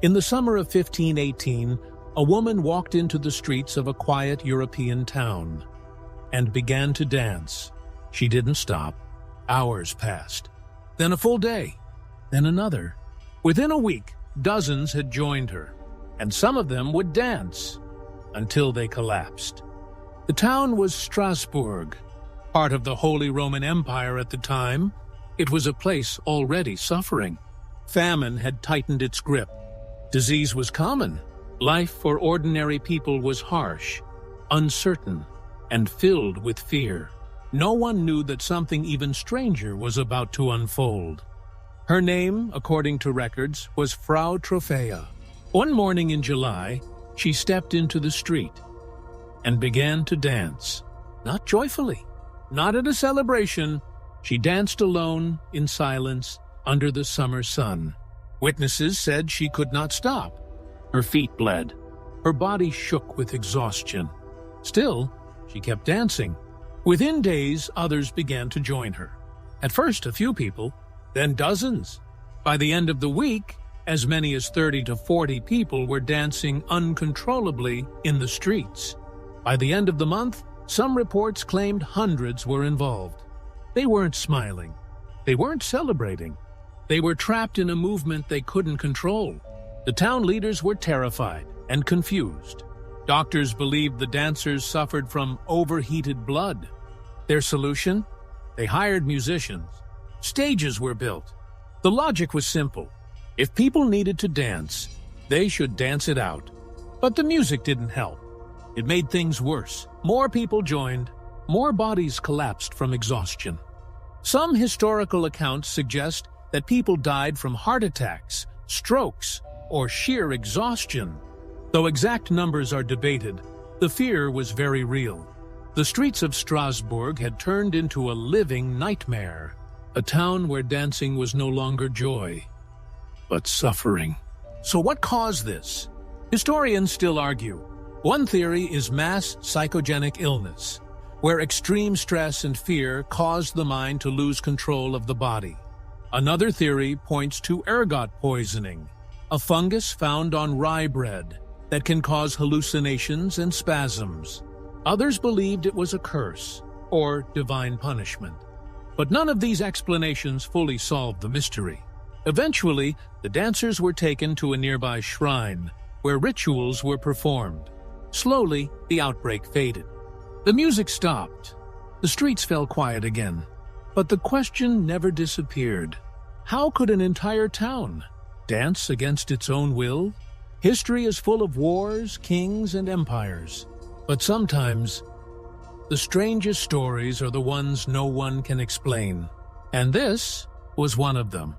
In the summer of 1518, a woman walked into the streets of a quiet European town and began to dance. She didn't stop. Hours passed. Then a full day. Then another. Within a week, dozens had joined her, and some of them would dance until they collapsed. The town was Strasbourg, part of the Holy Roman Empire at the time. It was a place already suffering. Famine had tightened its grip. Disease was common. Life for ordinary people was harsh, uncertain, and filled with fear. No one knew that something even stranger was about to unfold. Her name, according to records, was Frau Trophäa. One morning in July, she stepped into the street and began to dance. Not joyfully, not at a celebration. She danced alone, in silence, under the summer sun. Witnesses said she could not stop. Her feet bled. Her body shook with exhaustion. Still, she kept dancing. Within days, others began to join her. At first, a few people, then dozens. By the end of the week, as many as 30 to 40 people were dancing uncontrollably in the streets. By the end of the month, some reports claimed hundreds were involved. They weren't smiling. They weren't celebrating. They were trapped in a movement they couldn't control. The town leaders were terrified and confused. Doctors believed the dancers suffered from overheated blood. Their solution? They hired musicians. Stages were built. The logic was simple. If people needed to dance, they should dance it out. But the music didn't help. It made things worse. More people joined. More bodies collapsed from exhaustion. Some historical accounts suggest that people died from heart attacks, strokes, or sheer exhaustion. Though exact numbers are debated, the fear was very real. The streets of Strasbourg had turned into a living nightmare, a town where dancing was no longer joy, but suffering. So what caused this? Historians still argue. One theory is mass psychogenic illness, where extreme stress and fear caused the mind to lose control of the body. Another theory points to ergot poisoning, a fungus found on rye bread that can cause hallucinations and spasms. Others believed it was a curse or divine punishment. But none of these explanations fully solved the mystery. Eventually, the dancers were taken to a nearby shrine where rituals were performed. Slowly, the outbreak faded. The music stopped. The streets fell quiet again. But the question never disappeared. How could an entire town dance against its own will? History is full of wars, kings, and empires. But sometimes, the strangest stories are the ones no one can explain. And this was one of them.